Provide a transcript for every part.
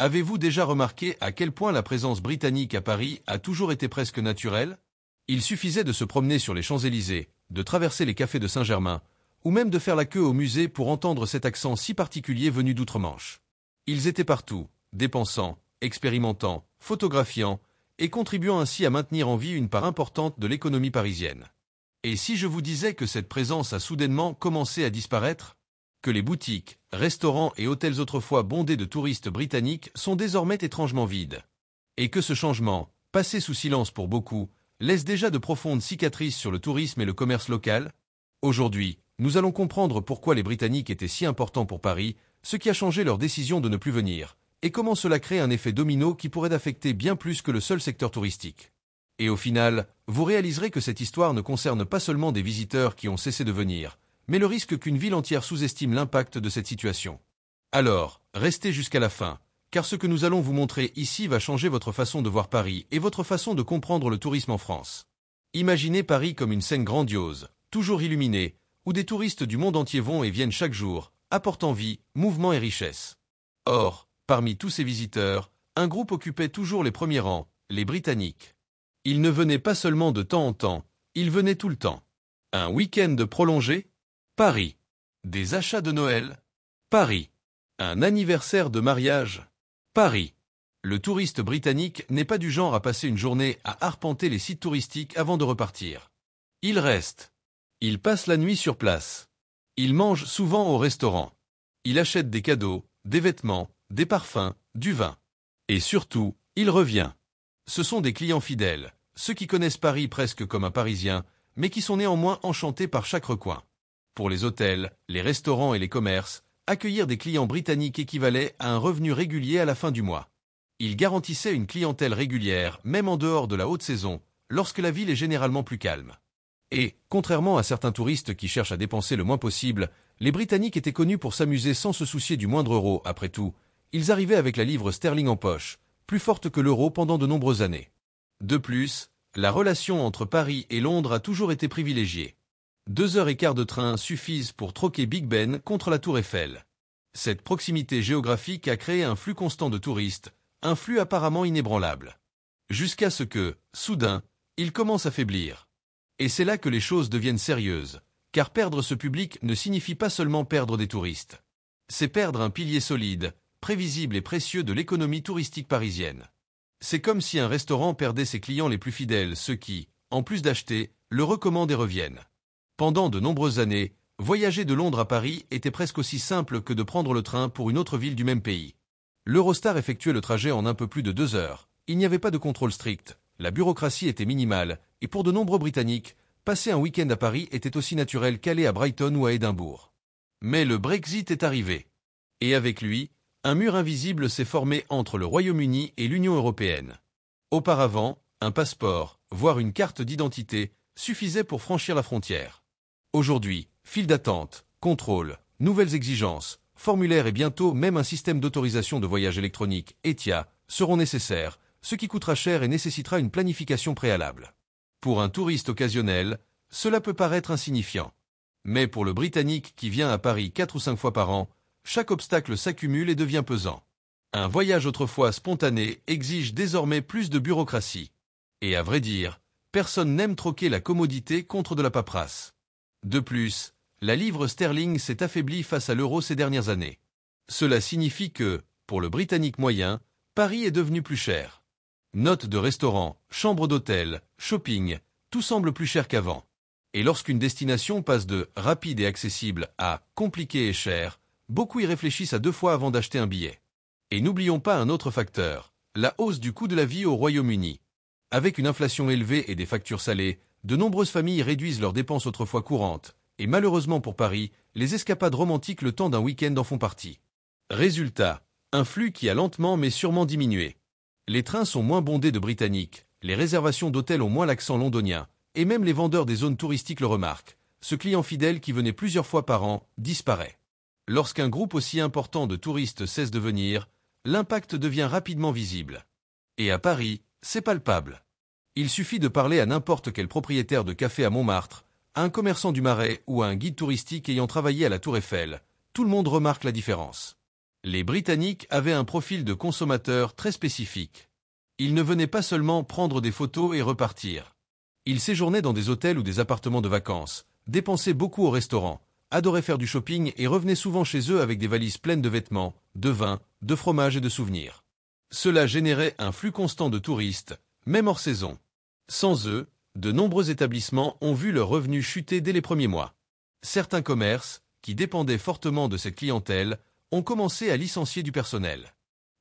Avez-vous déjà remarqué à quel point la présence britannique à Paris a toujours été presque naturelle? Il suffisait de se promener sur les Champs-Élysées, de traverser les cafés de Saint-Germain, ou même de faire la queue au musée pour entendre cet accent si particulier venu d'outre-Manche. Ils étaient partout, dépensant, expérimentant, photographiant, et contribuant ainsi à maintenir en vie une part importante de l'économie parisienne. Et si je vous disais que cette présence a soudainement commencé à disparaître? Que les boutiques, restaurants et hôtels autrefois bondés de touristes britanniques sont désormais étrangement vides. Et que ce changement, passé sous silence pour beaucoup, laisse déjà de profondes cicatrices sur le tourisme et le commerce local? Aujourd'hui, nous allons comprendre pourquoi les Britanniques étaient si importants pour Paris, ce qui a changé leur décision de ne plus venir, et comment cela crée un effet domino qui pourrait affecter bien plus que le seul secteur touristique. Et au final, vous réaliserez que cette histoire ne concerne pas seulement des visiteurs qui ont cessé de venir, mais le risque qu'une ville entière sous-estime l'impact de cette situation. Alors, restez jusqu'à la fin, car ce que nous allons vous montrer ici va changer votre façon de voir Paris et votre façon de comprendre le tourisme en France. Imaginez Paris comme une scène grandiose, toujours illuminée, où des touristes du monde entier vont et viennent chaque jour, apportant vie, mouvement et richesse. Or, parmi tous ces visiteurs, un groupe occupait toujours les premiers rangs, les Britanniques. Ils ne venaient pas seulement de temps en temps, ils venaient tout le temps. Un week-end prolongé? Paris. Des achats de Noël? Paris. Un anniversaire de mariage? Paris. Le touriste britannique n'est pas du genre à passer une journée à arpenter les sites touristiques avant de repartir. Il reste. Il passe la nuit sur place. Il mange souvent au restaurant. Il achète des cadeaux, des vêtements, des parfums, du vin. Et surtout, il revient. Ce sont des clients fidèles, ceux qui connaissent Paris presque comme un Parisien, mais qui sont néanmoins enchantés par chaque recoin. Pour les hôtels, les restaurants et les commerces, accueillir des clients britanniques équivalait à un revenu régulier à la fin du mois. Ils garantissaient une clientèle régulière, même en dehors de la haute saison, lorsque la ville est généralement plus calme. Et, contrairement à certains touristes qui cherchent à dépenser le moins possible, les Britanniques étaient connus pour s'amuser sans se soucier du moindre euro. Après tout, ils arrivaient avec la livre sterling en poche, plus forte que l'euro pendant de nombreuses années. De plus, la relation entre Paris et Londres a toujours été privilégiée. 2h15 de train suffisent pour troquer Big Ben contre la Tour Eiffel. Cette proximité géographique a créé un flux constant de touristes, un flux apparemment inébranlable. Jusqu'à ce que, soudain, il commence à faiblir. Et c'est là que les choses deviennent sérieuses, car perdre ce public ne signifie pas seulement perdre des touristes. C'est perdre un pilier solide, prévisible et précieux de l'économie touristique parisienne. C'est comme si un restaurant perdait ses clients les plus fidèles, ceux qui, en plus d'acheter, le recommandent et reviennent. Pendant de nombreuses années, voyager de Londres à Paris était presque aussi simple que de prendre le train pour une autre ville du même pays. L'Eurostar effectuait le trajet en un peu plus de 2 heures. Il n'y avait pas de contrôle strict, la bureaucratie était minimale, et pour de nombreux Britanniques, passer un week-end à Paris était aussi naturel qu'aller à Brighton ou à Édimbourg. Mais le Brexit est arrivé. Et avec lui, un mur invisible s'est formé entre le Royaume-Uni et l'Union européenne. Auparavant, un passeport, voire une carte d'identité, suffisait pour franchir la frontière. Aujourd'hui, file d'attente, contrôle, nouvelles exigences, formulaires et bientôt même un système d'autorisation de voyage électronique, ETIA, seront nécessaires, ce qui coûtera cher et nécessitera une planification préalable. Pour un touriste occasionnel, cela peut paraître insignifiant. Mais pour le Britannique qui vient à Paris 4 ou 5 fois par an, chaque obstacle s'accumule et devient pesant. Un voyage autrefois spontané exige désormais plus de bureaucratie. Et à vrai dire, personne n'aime troquer la commodité contre de la paperasse. De plus, la livre sterling s'est affaiblie face à l'euro ces dernières années. Cela signifie que, pour le Britannique moyen, Paris est devenu plus cher. Notes de restaurant, chambres d'hôtel, shopping, tout semble plus cher qu'avant. Et lorsqu'une destination passe de rapide et accessible à compliqué et cher, beaucoup y réfléchissent à 2 fois avant d'acheter un billet. Et n'oublions pas un autre facteur, la hausse du coût de la vie au Royaume-Uni. Avec une inflation élevée et des factures salées, de nombreuses familles réduisent leurs dépenses autrefois courantes, et malheureusement pour Paris, les escapades romantiques le temps d'un week-end en font partie. Résultat, un flux qui a lentement mais sûrement diminué. Les trains sont moins bondés de Britanniques, les réservations d'hôtels ont moins l'accent londonien, et même les vendeurs des zones touristiques le remarquent. Ce client fidèle qui venait plusieurs fois par an disparaît. Lorsqu'un groupe aussi important de touristes cesse de venir, l'impact devient rapidement visible. Et à Paris, c'est palpable. Il suffit de parler à n'importe quel propriétaire de café à Montmartre, à un commerçant du Marais ou à un guide touristique ayant travaillé à la Tour Eiffel, tout le monde remarque la différence. Les Britanniques avaient un profil de consommateur très spécifique. Ils ne venaient pas seulement prendre des photos et repartir. Ils séjournaient dans des hôtels ou des appartements de vacances, dépensaient beaucoup au restaurant, adoraient faire du shopping et revenaient souvent chez eux avec des valises pleines de vêtements, de vin, de fromage et de souvenirs. Cela générait un flux constant de touristes, même hors saison. Sans eux, de nombreux établissements ont vu leurs revenus chuter dès les premiers mois. Certains commerces, qui dépendaient fortement de cette clientèle, ont commencé à licencier du personnel.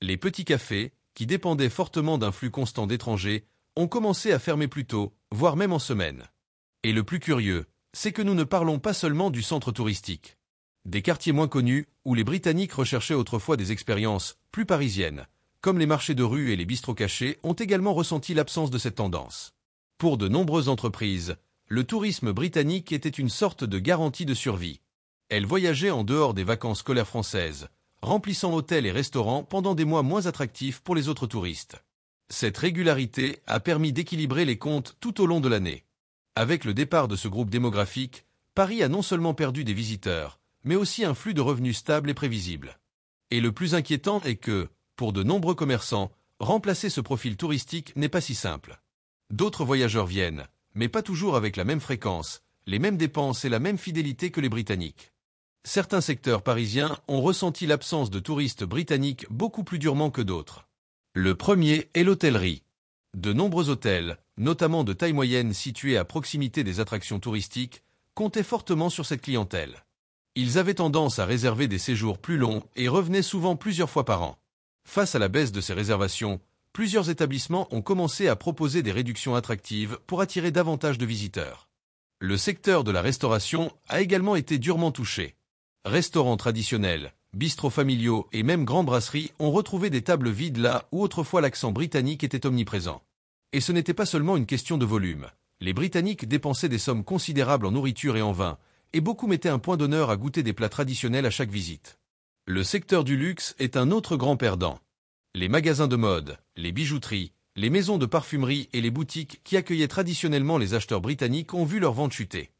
Les petits cafés, qui dépendaient fortement d'un flux constant d'étrangers, ont commencé à fermer plus tôt, voire même en semaine. Et le plus curieux, c'est que nous ne parlons pas seulement du centre touristique. Des quartiers moins connus, où les Britanniques recherchaient autrefois des expériences plus parisiennes, comme les marchés de rue et les bistrots cachés, ont également ressenti l'absence de cette tendance. Pour de nombreuses entreprises, le tourisme britannique était une sorte de garantie de survie. Elles voyageaient en dehors des vacances scolaires françaises, remplissant hôtels et restaurants pendant des mois moins attractifs pour les autres touristes. Cette régularité a permis d'équilibrer les comptes tout au long de l'année. Avec le départ de ce groupe démographique, Paris a non seulement perdu des visiteurs, mais aussi un flux de revenus stable et prévisible. Et le plus inquiétant est que, pour de nombreux commerçants, remplacer ce profil touristique n'est pas si simple. D'autres voyageurs viennent, mais pas toujours avec la même fréquence, les mêmes dépenses et la même fidélité que les Britanniques. Certains secteurs parisiens ont ressenti l'absence de touristes britanniques beaucoup plus durement que d'autres. Le premier est l'hôtellerie. De nombreux hôtels, notamment de taille moyenne situés à proximité des attractions touristiques, comptaient fortement sur cette clientèle. Ils avaient tendance à réserver des séjours plus longs et revenaient souvent plusieurs fois par an. Face à la baisse de ces réservations, plusieurs établissements ont commencé à proposer des réductions attractives pour attirer davantage de visiteurs. Le secteur de la restauration a également été durement touché. Restaurants traditionnels, bistrots familiaux et même grandes brasseries ont retrouvé des tables vides là où autrefois l'accent britannique était omniprésent. Et ce n'était pas seulement une question de volume. Les Britanniques dépensaient des sommes considérables en nourriture et en vin, et beaucoup mettaient un point d'honneur à goûter des plats traditionnels à chaque visite. Le secteur du luxe est un autre grand perdant. Les magasins de mode, les bijouteries, les maisons de parfumerie et les boutiques qui accueillaient traditionnellement les acheteurs britanniques ont vu leur vente chuter.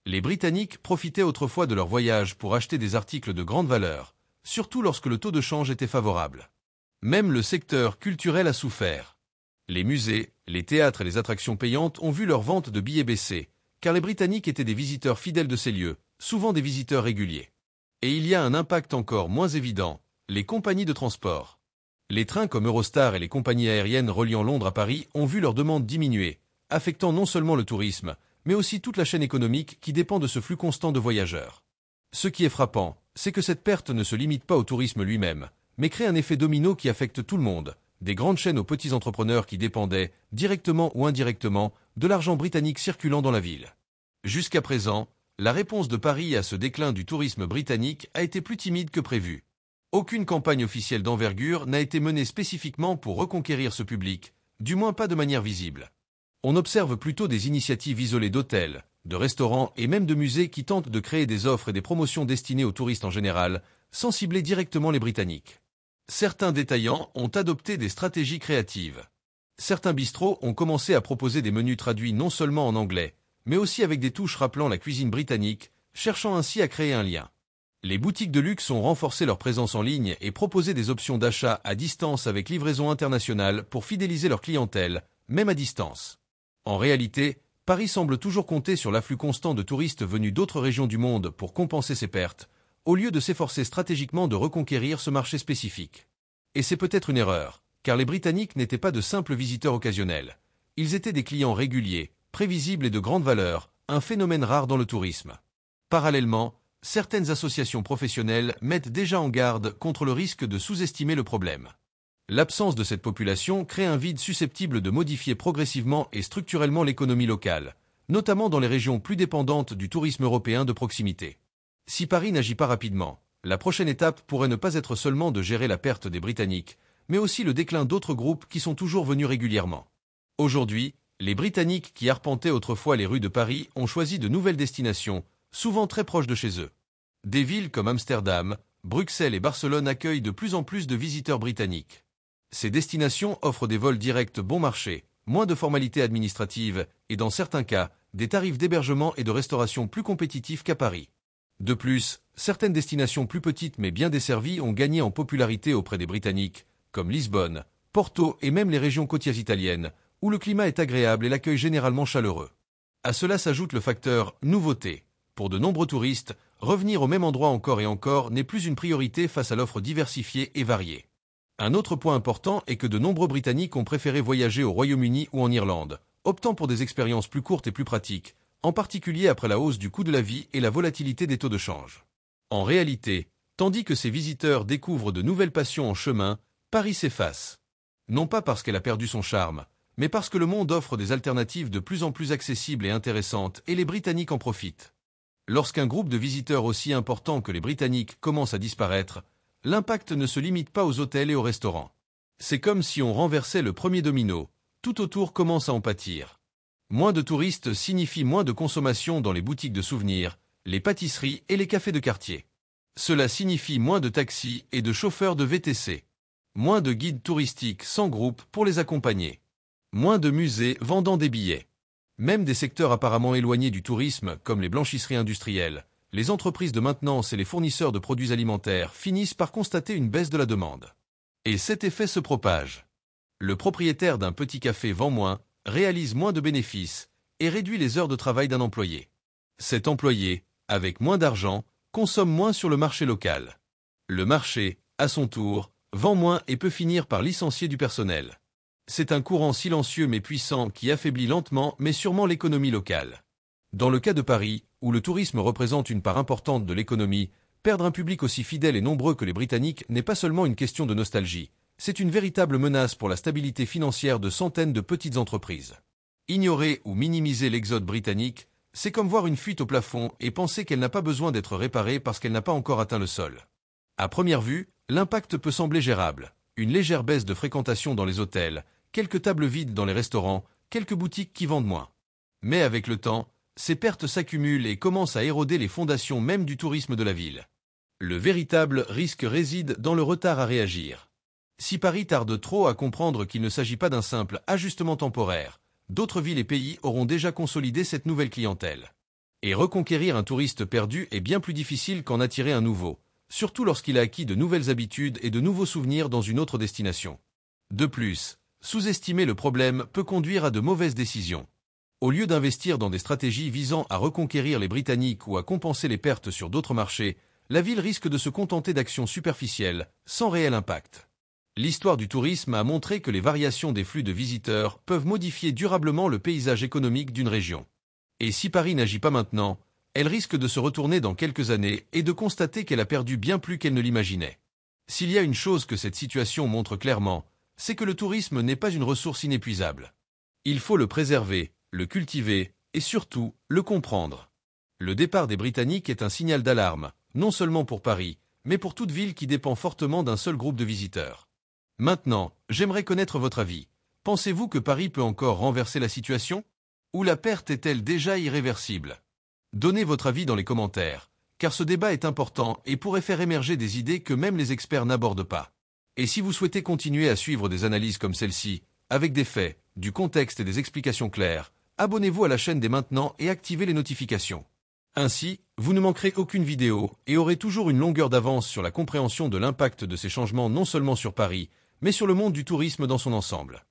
Les Britanniques profitaient autrefois de leur voyage pour acheter des articles de grande valeur, surtout lorsque le taux de change était favorable. Même le secteur culturel a souffert. Les musées, les théâtres et les attractions payantes ont vu leur vente de billets baisser, car les Britanniques étaient des visiteurs fidèles de ces lieux, souvent des visiteurs réguliers. Et il y a un impact encore moins évident, les compagnies de transport. Les trains comme Eurostar et les compagnies aériennes reliant Londres à Paris ont vu leur demande diminuer, affectant non seulement le tourisme, mais aussi toute la chaîne économique qui dépend de ce flux constant de voyageurs. Ce qui est frappant, c'est que cette perte ne se limite pas au tourisme lui-même, mais crée un effet domino qui affecte tout le monde, des grandes chaînes aux petits entrepreneurs qui dépendaient, directement ou indirectement, de l'argent britannique circulant dans la ville. Jusqu'à présent, la réponse de Paris à ce déclin du tourisme britannique a été plus timide que prévu. Aucune campagne officielle d'envergure n'a été menée spécifiquement pour reconquérir ce public, du moins pas de manière visible. On observe plutôt des initiatives isolées d'hôtels, de restaurants et même de musées qui tentent de créer des offres et des promotions destinées aux touristes en général, sans cibler directement les Britanniques. Certains détaillants ont adopté des stratégies créatives. Certains bistrots ont commencé à proposer des menus traduits non seulement en anglais, mais aussi avec des touches rappelant la cuisine britannique, cherchant ainsi à créer un lien. Les boutiques de luxe ont renforcé leur présence en ligne et proposé des options d'achat à distance avec livraison internationale pour fidéliser leur clientèle, même à distance. En réalité, Paris semble toujours compter sur l'afflux constant de touristes venus d'autres régions du monde pour compenser ces pertes, au lieu de s'efforcer stratégiquement de reconquérir ce marché spécifique. Et c'est peut-être une erreur, car les Britanniques n'étaient pas de simples visiteurs occasionnels. Ils étaient des clients réguliers, prévisibles et de grande valeur, un phénomène rare dans le tourisme. Parallèlement, certaines associations professionnelles mettent déjà en garde contre le risque de sous-estimer le problème. L'absence de cette population crée un vide susceptible de modifier progressivement et structurellement l'économie locale, notamment dans les régions plus dépendantes du tourisme européen de proximité. Si Paris n'agit pas rapidement, la prochaine étape pourrait ne pas être seulement de gérer la perte des Britanniques, mais aussi le déclin d'autres groupes qui sont toujours venus régulièrement. Aujourd'hui, les Britanniques qui arpentaient autrefois les rues de Paris ont choisi de nouvelles destinations, souvent très proches de chez eux. Des villes comme Amsterdam, Bruxelles et Barcelone accueillent de plus en plus de visiteurs britanniques. Ces destinations offrent des vols directs bon marché, moins de formalités administratives et dans certains cas, des tarifs d'hébergement et de restauration plus compétitifs qu'à Paris. De plus, certaines destinations plus petites mais bien desservies ont gagné en popularité auprès des Britanniques, comme Lisbonne, Porto et même les régions côtières italiennes, où le climat est agréable et l'accueil généralement chaleureux. À cela s'ajoute le facteur nouveauté. Pour de nombreux touristes, revenir au même endroit encore et encore n'est plus une priorité face à l'offre diversifiée et variée. Un autre point important est que de nombreux Britanniques ont préféré voyager au Royaume-Uni ou en Irlande, optant pour des expériences plus courtes et plus pratiques, en particulier après la hausse du coût de la vie et la volatilité des taux de change. En réalité, tandis que ces visiteurs découvrent de nouvelles passions en chemin, Paris s'efface. Non pas parce qu'elle a perdu son charme, mais parce que le monde offre des alternatives de plus en plus accessibles et intéressantes et les Britanniques en profitent. Lorsqu'un groupe de visiteurs aussi important que les Britanniques commence à disparaître, l'impact ne se limite pas aux hôtels et aux restaurants. C'est comme si on renversait le premier domino, tout autour commence à en pâtir. Moins de touristes signifie moins de consommation dans les boutiques de souvenirs, les pâtisseries et les cafés de quartier. Cela signifie moins de taxis et de chauffeurs de VTC. Moins de guides touristiques sans groupe pour les accompagner. Moins de musées vendant des billets. Même des secteurs apparemment éloignés du tourisme, comme les blanchisseries industrielles, les entreprises de maintenance et les fournisseurs de produits alimentaires finissent par constater une baisse de la demande. Et cet effet se propage. Le propriétaire d'un petit café vend moins, réalise moins de bénéfices et réduit les heures de travail d'un employé. Cet employé, avec moins d'argent, consomme moins sur le marché local. Le marché, à son tour, vend moins et peut finir par licencier du personnel. C'est un courant silencieux mais puissant qui affaiblit lentement mais sûrement l'économie locale. Dans le cas de Paris, où le tourisme représente une part importante de l'économie, perdre un public aussi fidèle et nombreux que les Britanniques n'est pas seulement une question de nostalgie, c'est une véritable menace pour la stabilité financière de centaines de petites entreprises. Ignorer ou minimiser l'exode britannique, c'est comme voir une fuite au plafond et penser qu'elle n'a pas besoin d'être réparée parce qu'elle n'a pas encore atteint le sol. À première vue, l'impact peut sembler gérable. Une légère baisse de fréquentation dans les hôtels, quelques tables vides dans les restaurants, quelques boutiques qui vendent moins. Mais avec le temps, ces pertes s'accumulent et commencent à éroder les fondations même du tourisme de la ville. Le véritable risque réside dans le retard à réagir. Si Paris tarde trop à comprendre qu'il ne s'agit pas d'un simple ajustement temporaire, d'autres villes et pays auront déjà consolidé cette nouvelle clientèle. Et reconquérir un touriste perdu est bien plus difficile qu'en attirer un nouveau, surtout lorsqu'il a acquis de nouvelles habitudes et de nouveaux souvenirs dans une autre destination. De plus, sous-estimer le problème peut conduire à de mauvaises décisions. Au lieu d'investir dans des stratégies visant à reconquérir les Britanniques ou à compenser les pertes sur d'autres marchés, la ville risque de se contenter d'actions superficielles, sans réel impact. L'histoire du tourisme a montré que les variations des flux de visiteurs peuvent modifier durablement le paysage économique d'une région. Et si Paris n'agit pas maintenant, elle risque de se retourner dans quelques années et de constater qu'elle a perdu bien plus qu'elle ne l'imaginait. S'il y a une chose que cette situation montre clairement, c'est que le tourisme n'est pas une ressource inépuisable. Il faut le préserver, le cultiver et surtout le comprendre. Le départ des Britanniques est un signal d'alarme, non seulement pour Paris, mais pour toute ville qui dépend fortement d'un seul groupe de visiteurs. Maintenant, j'aimerais connaître votre avis. Pensez-vous que Paris peut encore renverser la situation? Ou la perte est-elle déjà irréversible? Donnez votre avis dans les commentaires, car ce débat est important et pourrait faire émerger des idées que même les experts n'abordent pas. Et si vous souhaitez continuer à suivre des analyses comme celle-ci, avec des faits, du contexte et des explications claires, abonnez-vous à la chaîne dès maintenant et activez les notifications. Ainsi, vous ne manquerez aucune vidéo et aurez toujours une longueur d'avance sur la compréhension de l'impact de ces changements non seulement sur Paris, mais sur le monde du tourisme dans son ensemble.